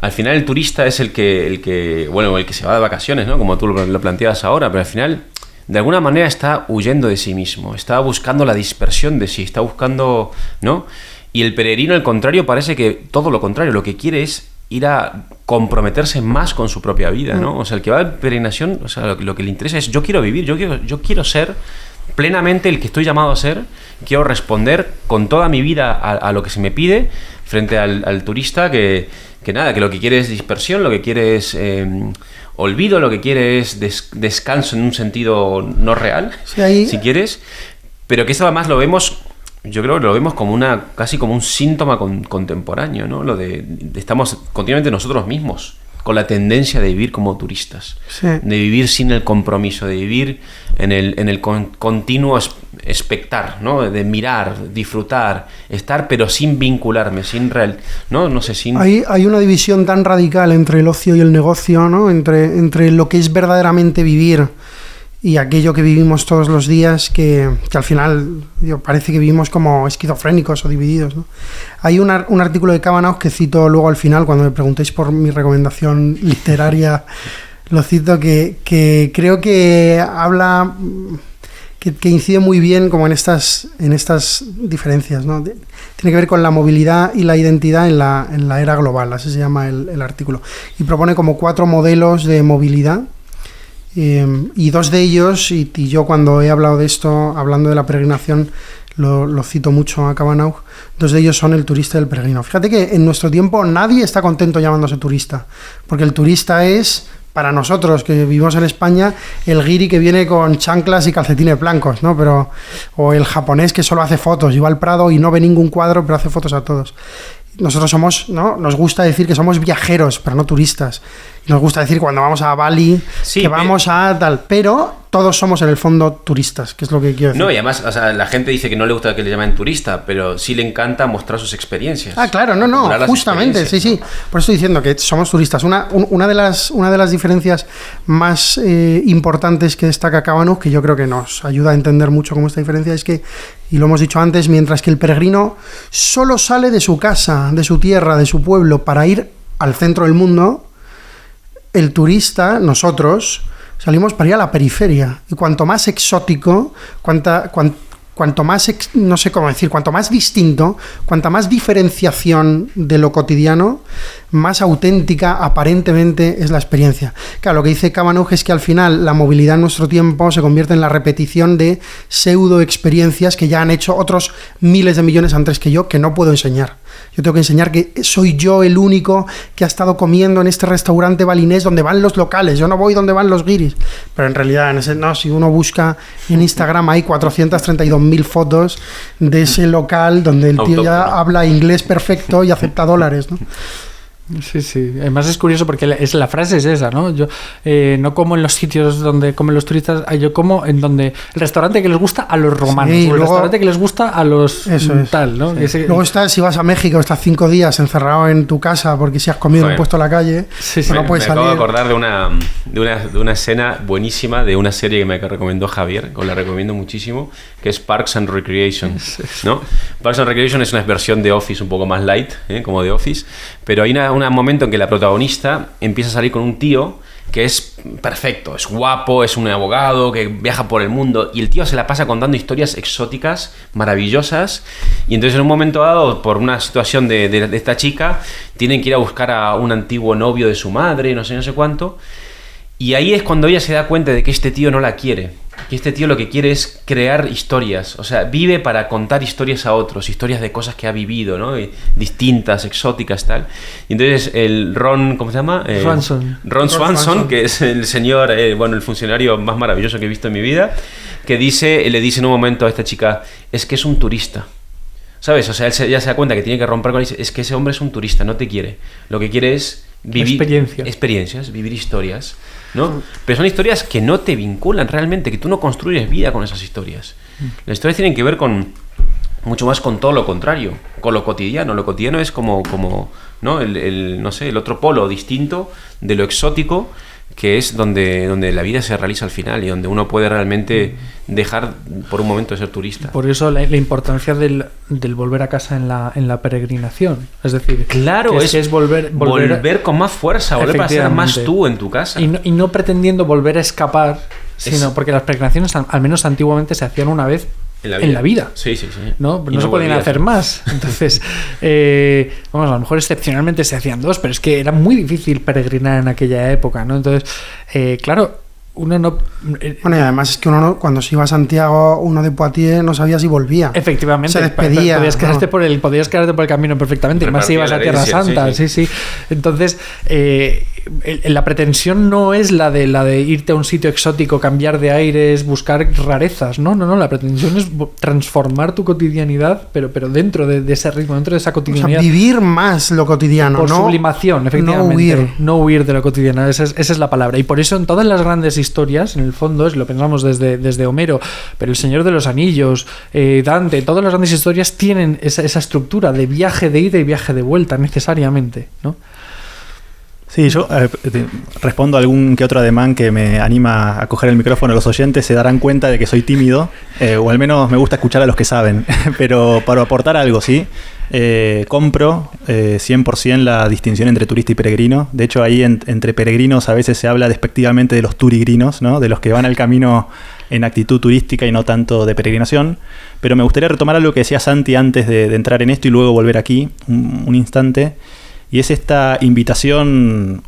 al final el turista es el que se va de vacaciones, ¿no? Como tú lo planteabas ahora, pero al final de alguna manera está huyendo de sí mismo, está buscando la dispersión de sí, está buscando, ¿no? Y el peregrino, al contrario, parece que todo lo contrario, lo que quiere es ir a comprometerse más con su propia vida, ¿no? O sea, el que va de peregrinación, o sea, lo que le interesa es yo quiero vivir, yo quiero ser plenamente el que estoy llamado a ser, quiero responder con toda mi vida a lo que se me pide, frente al turista que lo que quiere es dispersión, lo que quiere es olvido, lo que quiere es descanso en un sentido no real, sí, si quieres, pero que eso además lo vemos, yo creo que lo vemos como casi como un síntoma contemporáneo, ¿no? Lo de estamos continuamente nosotros mismos con la tendencia de vivir como turistas, sí, de vivir sin el compromiso, de vivir en el continuo expectar, ¿no? De mirar, disfrutar, estar, pero sin vincularme, sin real, no sé, sin... Hay una división tan radical entre el ocio y el negocio, ¿no? Entre lo que es verdaderamente vivir y aquello que vivimos todos los días, que al final parece que vivimos como esquizofrénicos o divididos, ¿no? Hay un artículo de Cavanagh que cito luego al final, cuando me preguntéis por mi recomendación literaria, lo cito, que creo que habla, que incide muy bien como en estas diferencias, ¿no? Tiene que ver con la movilidad y la identidad en la era global, así se llama el artículo, y propone como 4 modelos de movilidad. Y 2 de ellos, y yo cuando he hablado de esto, hablando de la peregrinación, lo cito mucho a Cavanagh, 2 de ellos son el turista y el peregrino. Fíjate que en nuestro tiempo nadie está contento llamándose turista, porque el turista es, para nosotros que vivimos en España, el guiri que viene con chanclas y calcetines blancos, ¿no? O el japonés que solo hace fotos y va al Prado y no ve ningún cuadro, pero hace fotos a todos. Nosotros somos, ¿no? Nos gusta decir que somos viajeros, pero no turistas. Nos gusta decir cuando vamos a Bali, sí, que vamos a tal, pero todos somos en el fondo turistas, que es lo que quiero decir. No, y además, o sea, la gente dice que no le gusta que le llamen turista, pero sí le encanta mostrar sus experiencias. Ah, claro, no, justamente, sí. Por eso estoy diciendo que somos turistas. Una de las diferencias más importantes que destaca Cavanagh, que yo creo que nos ayuda a entender mucho cómo esta diferencia, es que, y lo hemos dicho antes, mientras que el peregrino solo sale de su casa, de su tierra, de su pueblo, para ir al centro del mundo, el turista, nosotros, salimos para ir a la periferia. Y cuanto más exótico, cuanto más, no sé cómo decir, cuanto más distinto, cuanta más diferenciación de lo cotidiano, más auténtica aparentemente es la experiencia. Claro, lo que dice Cabanauj es que al final la movilidad en nuestro tiempo se convierte en la repetición de pseudo experiencias que ya han hecho otros miles de millones antes que yo, que no puedo enseñar. Yo tengo que enseñar que soy yo el único que ha estado comiendo en este restaurante balinés donde van los locales. Yo no voy donde van los guiris. Pero en realidad, si uno busca en Instagram, hay 432.000 fotos de ese local donde el tío ya habla inglés perfecto y acepta dólares, ¿no? Sí, sí. Además es curioso porque la frase es esa, ¿no? Yo no como en los sitios donde comen los turistas, yo como en donde el restaurante que les gusta a los romanos, sí, o el restaurante que les gusta a los tal, ¿no? Sí. Luego si vas a México, estás 5 días encerrado en tu casa porque si has comido en un puesto a la calle, no puedes salir. Me acabo de acordar de una escena buenísima de una serie que me recomendó Javier, que la recomiendo muchísimo, que es Parks and Recreation, ¿no? Parks and Recreation es una versión de Office un poco más light, como de Office, pero hay un momento en que la protagonista empieza a salir con un tío que es perfecto, es guapo, es un abogado que viaja por el mundo y el tío se la pasa contando historias exóticas, maravillosas, y entonces en un momento dado, por una situación de esta chica, tienen que ir a buscar a un antiguo novio de su madre, no sé cuánto, y ahí es cuando ella se da cuenta de que este tío no la quiere, que este tío lo que quiere es crear historias, o sea, vive para contar historias a otros, historias de cosas que ha vivido, ¿no? Distintas, exóticas, tal. Y entonces el ¿cómo se llama? Ron Swanson, que es el señor, el funcionario más maravilloso que he visto en mi vida, que le dice en un momento a esta chica, es que es un turista. ¿Sabes? O sea, él ya se da cuenta que tiene que romper con él, es que ese hombre es un turista, no te quiere. Lo que quiere es vivir experiencias, vivir historias, ¿no? Pero son historias que no te vinculan realmente, que tú no construyes vida con esas historias. Las historias tienen que ver mucho más con todo lo contrario, con lo cotidiano. Lo cotidiano es como ¿no? el otro polo distinto de lo exótico, que es donde la vida se realiza al final y donde uno puede realmente dejar por un momento de ser turista. Por eso la importancia del volver a casa en la peregrinación. Es decir, claro, es volver con más fuerza, volver para ser más tú en tu casa. Y no pretendiendo volver a escapar, sino porque las peregrinaciones, al menos antiguamente, se hacían una vez en la vida. Sí. No se podían hacer más. Entonces, a lo mejor excepcionalmente se hacían 2, pero es que era muy difícil peregrinar en aquella época, ¿no? Entonces, claro, uno no... Bueno, y además es que uno cuando se iba a Santiago, uno de Poitiers no sabía si volvía. Efectivamente. Se despedía. Podías quedarte por el camino perfectamente, y más si ibas a Tierra Santa. Sí. Entonces, la pretensión no es la de irte a un sitio exótico, cambiar de aires, buscar rarezas. No. La pretensión es transformar tu cotidianidad, pero dentro de ese ritmo, dentro de esa cotidianidad. O sea, vivir más lo cotidiano. Por sublimación, efectivamente. No huir de lo cotidiano. Esa es la palabra. Y por eso en todas las grandes historias, en el fondo, si lo pensamos desde Homero, pero El Señor de los Anillos, Dante, todas las grandes historias tienen esa estructura de viaje de ida y viaje de vuelta necesariamente, ¿no? Sí, yo respondo a algún que otro ademán que me anima a coger el micrófono. Los oyentes se darán cuenta de que soy tímido, o al menos me gusta escuchar a los que saben, pero para aportar algo, ¿sí? Compro 100% la distinción entre turista y peregrino. De hecho, ahí entre peregrinos a veces se habla despectivamente de los turigrinos, ¿no? De los que van al camino en actitud turística y no tanto de peregrinación. Pero me gustaría retomar algo que decía Santi antes de entrar en esto y luego volver aquí un instante. Y es esta invitación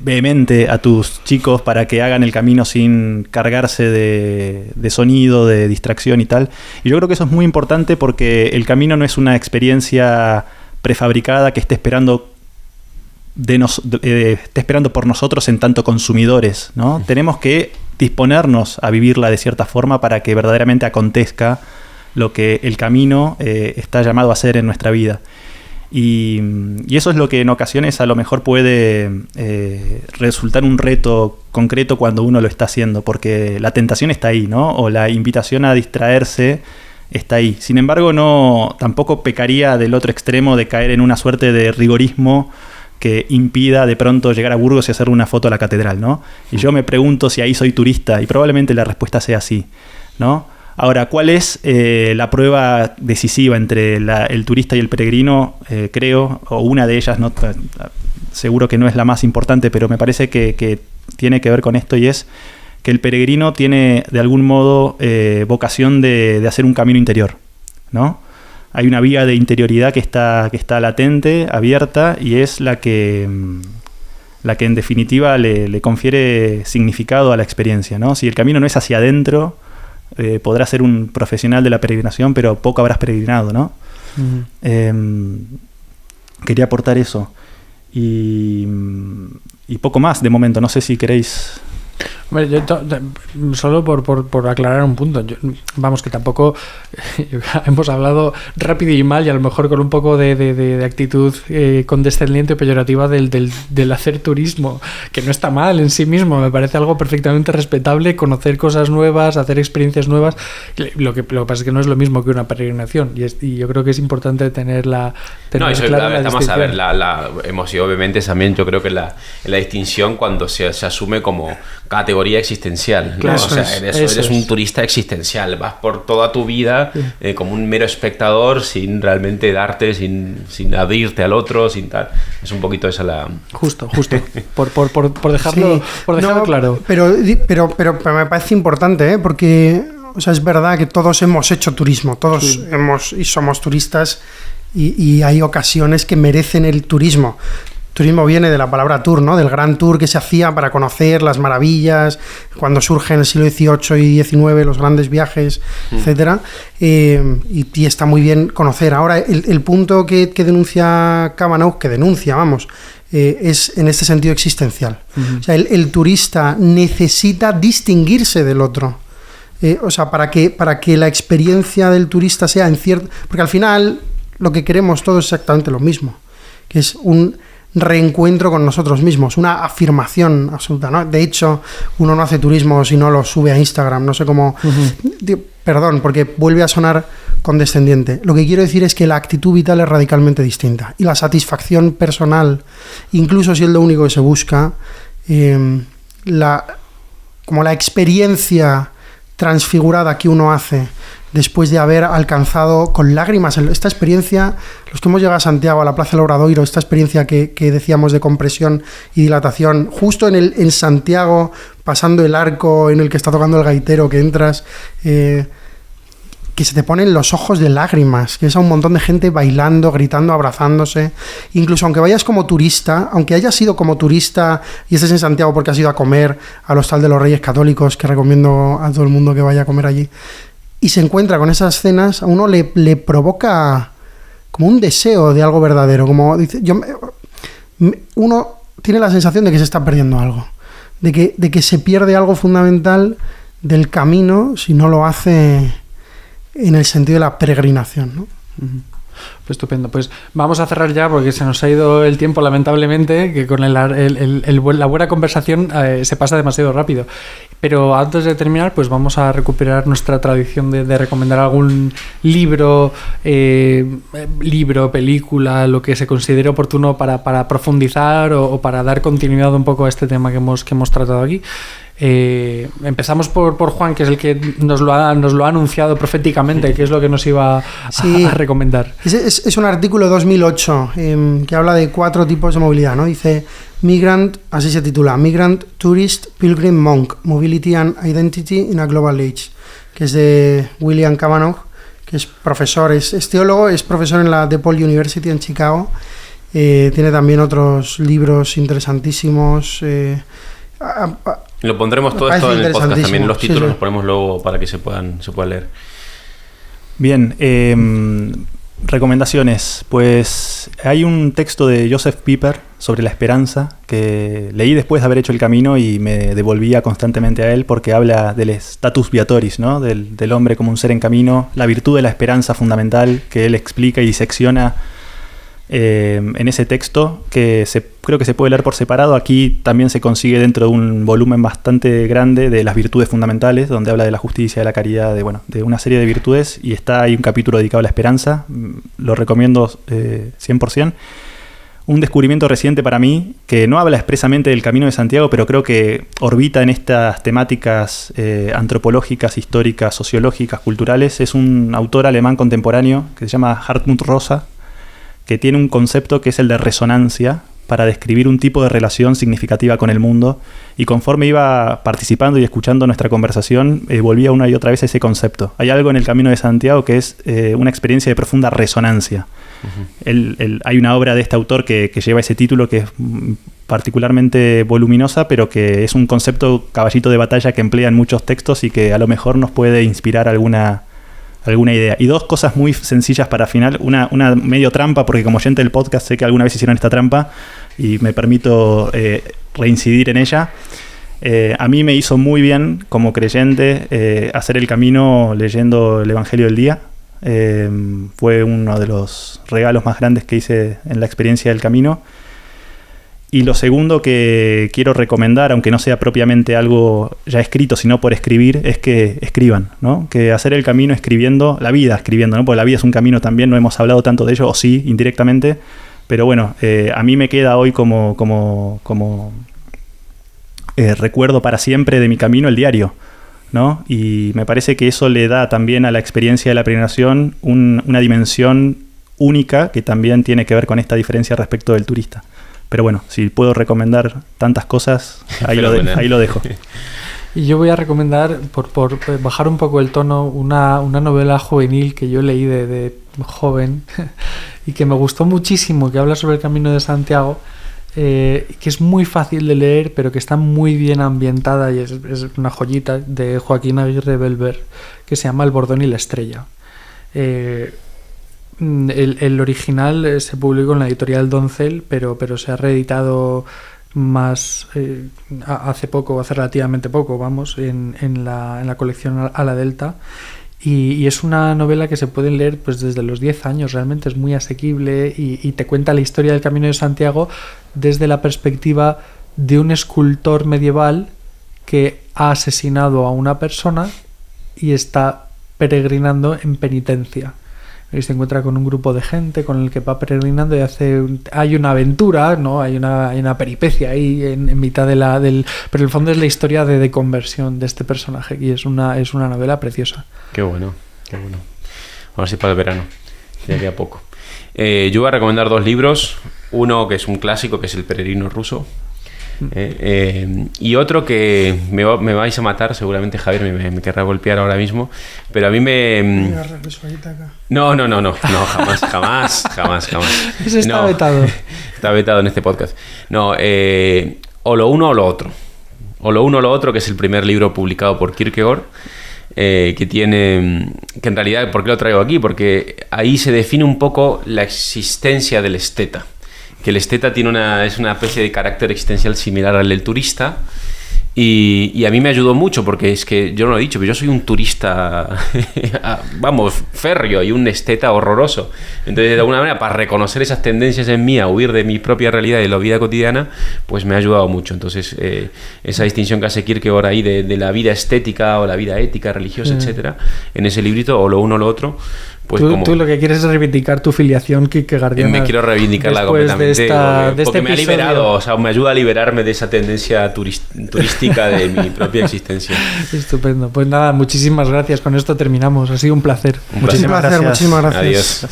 vehemente a tus chicos para que hagan el camino sin cargarse de sonido, de distracción y tal. Y yo creo que eso es muy importante porque el camino no es una experiencia prefabricada que esté esperando por nosotros en tanto consumidores, ¿no? Tenemos que disponernos a vivirla de cierta forma para que verdaderamente acontezca lo que el camino está llamado a hacer en nuestra vida. Y eso es lo que en ocasiones a lo mejor puede resultar un reto concreto cuando uno lo está haciendo, porque la tentación está ahí, ¿no? O la invitación a distraerse está ahí. Sin embargo, tampoco pecaría del otro extremo de caer en una suerte de rigorismo que impida de pronto llegar a Burgos y hacer una foto a la catedral, ¿no? Y yo me pregunto si ahí soy turista, y probablemente la respuesta sea sí, ¿no? Ahora, ¿cuál es la prueba decisiva entre el turista y el peregrino? Creo, o una de ellas, no, seguro que no es la más importante, pero me parece que tiene que ver con esto, y es que el peregrino tiene de algún modo vocación de hacer un camino interior, ¿no? Hay una vía de interioridad que está latente, abierta, y es la que en definitiva le confiere significado a la experiencia, ¿no? Si el camino no es hacia adentro, podrás ser un profesional de la peregrinación, pero poco habrás peregrinado, ¿no? Quería aportar eso. Y poco más de momento. No sé si queréis... Hombre, solo por aclarar un punto, vamos, que tampoco hemos hablado rápido y mal, y a lo mejor con un poco de actitud condescendiente o peyorativa del hacer turismo, que no está mal en sí mismo, me parece algo perfectamente respetable, conocer cosas nuevas, hacer experiencias nuevas. Lo que pasa es que no es lo mismo que una peregrinación, y yo creo que es importante tenerla clara. Vamos a ver, obviamente también yo creo que la distinción cuando se asume como categoría existencial, ¿no? Claro, o sea, eres un turista existencial, vas por toda tu vida como un mero espectador, sin realmente darte, sin abrirte al otro, sin tal. Es un poquito esa la... Justo. por dejarlo, sí, por dejarlo claro. Pero me parece importante, porque, o sea, es verdad que todos hemos hecho turismo, todos somos turistas, y hay ocasiones que merecen el turismo. Turismo viene de la palabra tour, ¿no? Del gran tour que se hacía para conocer las maravillas, cuando surgen en el siglo XVIII y XIX los grandes viajes, etcétera. Y está muy bien conocer. Ahora, el punto que denuncia Cavanagh, es en este sentido existencial. O sea, el turista necesita distinguirse del otro. O sea, para que la experiencia del turista sea en cierto... Porque al final lo que queremos todos es exactamente lo mismo, que es un reencuentro con nosotros mismos, una afirmación absoluta, ¿no? De hecho, uno no hace turismo si no lo sube a Instagram, no sé cómo... Perdón, porque vuelve a sonar condescendiente. Lo que quiero decir es que la actitud vital es radicalmente distinta, y la satisfacción personal, incluso si es lo único que se busca, como la experiencia transfigurada que uno hace después de haber alcanzado con lágrimas esta experiencia, los que hemos llegado a Santiago, a la Plaza del Obradoiro, esta experiencia que decíamos de compresión y dilatación, justo en Santiago, pasando el arco en el que está tocando el gaitero, que entras, que se te ponen los ojos de lágrimas, que ves a un montón de gente bailando, gritando, abrazándose. Incluso aunque vayas como turista, aunque hayas ido como turista y estés en Santiago porque has ido a comer al Hostal de los Reyes Católicos, que recomiendo a todo el mundo que vaya a comer allí, y se encuentra con esas escenas, a uno le provoca como un deseo de algo verdadero, como dice, uno tiene la sensación de que se está perdiendo algo, de que se pierde algo fundamental del camino si no lo hace en el sentido de la peregrinación, ¿no? Pues estupendo. Pues vamos a cerrar ya, porque se nos ha ido el tiempo, lamentablemente, que con la buena conversación se pasa demasiado rápido. Pero antes de terminar, pues vamos a recuperar nuestra tradición de recomendar algún libro, película, lo que se considere oportuno para profundizar o para dar continuidad un poco a este tema que hemos tratado aquí. Empezamos por Juan, que es el que nos lo ha anunciado proféticamente, que es lo que nos iba a recomendar. Es un artículo de 2008 que habla de 4 tipos de movilidad, ¿no? Dice Migrant, así se titula, Migrant, Tourist, Pilgrim, Monk, Mobility and Identity in a Global Age, que es de William Cavanagh, que es profesor, es teólogo, es profesor en la DePaul University en Chicago. Tiene también otros libros interesantísimos. Lo pondremos todo esto en el podcast también, los títulos los ponemos luego para que se puedan leer. Bien, recomendaciones. Pues hay un texto de Joseph Pieper sobre la esperanza que leí después de haber hecho el camino y me devolvía constantemente a él, porque habla del status viatoris, ¿no? Del hombre como un ser en camino, la virtud de la esperanza fundamental que él explica y disecciona en ese texto, que creo que se puede leer por separado. Aquí también se consigue dentro de un volumen bastante grande de las virtudes fundamentales, donde habla de la justicia, de la caridad, de una serie de virtudes, y está ahí un capítulo dedicado a la esperanza. Lo recomiendo 100%. Un descubrimiento reciente para mí, que no habla expresamente del Camino de Santiago, pero creo que orbita en estas temáticas antropológicas, históricas, sociológicas, culturales. Es un autor alemán contemporáneo que se llama Hartmut Rosa, que tiene un concepto que es el de resonancia, para describir un tipo de relación significativa con el mundo, y conforme iba participando y escuchando nuestra conversación, volvía una y otra vez a ese concepto. Hay algo en el Camino de Santiago que es una experiencia de profunda resonancia. Hay una obra de este autor que lleva ese título, que es particularmente voluminosa, pero que es un concepto caballito de batalla que emplea en muchos textos y que a lo mejor nos puede inspirar alguna idea. Y dos cosas muy sencillas para final, una medio trampa, porque como oyente del podcast sé que alguna vez hicieron esta trampa y me permito reincidir en ella. A mí me hizo muy bien como creyente hacer el camino leyendo el Evangelio del Día. Fue uno de los regalos más grandes que hice en la experiencia del camino. Y lo segundo que quiero recomendar, aunque no sea propiamente algo ya escrito, sino por escribir, es que escriban, ¿no? Que hacer el camino escribiendo, la vida escribiendo, ¿no? Porque la vida es un camino también, no hemos hablado tanto de ello, o sí, indirectamente, pero bueno, a mí me queda hoy como recuerdo para siempre de mi camino el diario, ¿no? Y me parece que eso le da también a la experiencia de la peregrinación una dimensión única que también tiene que ver con esta diferencia respecto del turista. Pero bueno, si puedo recomendar tantas cosas, ahí lo dejo. Y yo voy a recomendar, por bajar un poco el tono, una novela juvenil que yo leí de joven y que me gustó muchísimo, que habla sobre el Camino de Santiago, que es muy fácil de leer, pero que está muy bien ambientada y es una joyita, de Joaquín Aguirre Belver, que se llama El bordón y la estrella. El original se publicó en la editorial Doncel, pero se ha reeditado más hace relativamente poco, en la colección A la Delta, y es una novela que se puede leer pues desde los 10 años, realmente es muy asequible y te cuenta la historia del Camino de Santiago desde la perspectiva de un escultor medieval que ha asesinado a una persona y está peregrinando en penitencia. Y se encuentra con un grupo de gente con el que va peregrinando y hay una aventura, ¿no? Hay una peripecia ahí en mitad pero en el fondo es la historia de conversión de este personaje y es una novela preciosa. Qué bueno. Ahora sí para el verano, ya queda poco. Yo voy a recomendar 2 libros, uno que es un clásico, que es El peregrino ruso, y otro que me vais a matar, seguramente Javier me querrá golpear ahora mismo, pero a mí No, jamás. Eso está vetado. Está vetado en este podcast. No, o lo uno o lo otro. O lo uno o lo otro, que es el primer libro publicado por Kierkegaard, que en realidad, ¿por qué lo traigo aquí? Porque ahí se define un poco la existencia del esteta. Que el esteta es una especie de carácter existencial similar al del turista, y a mí me ayudó mucho, porque es que yo no lo he dicho, pero yo soy un turista férreo y un esteta horroroso. Entonces, de alguna manera, para reconocer esas tendencias en mí a huir de mi propia realidad y de la vida cotidiana, pues me ha ayudado mucho. Entonces, esa distinción que hace Kierkegaard ahí de la vida estética o la vida ética, religiosa, etcétera, en ese librito, o lo uno o lo otro. Pues tú lo que quieres es reivindicar tu filiación kierkegaardiana. Me quiero reivindicarla completamente porque me ha liberado, o sea, me ayuda a liberarme de esa tendencia turística de mi propia existencia. Estupendo. Pues nada, muchísimas gracias. Con esto terminamos. Ha sido un placer. Muchísimas gracias. Adiós.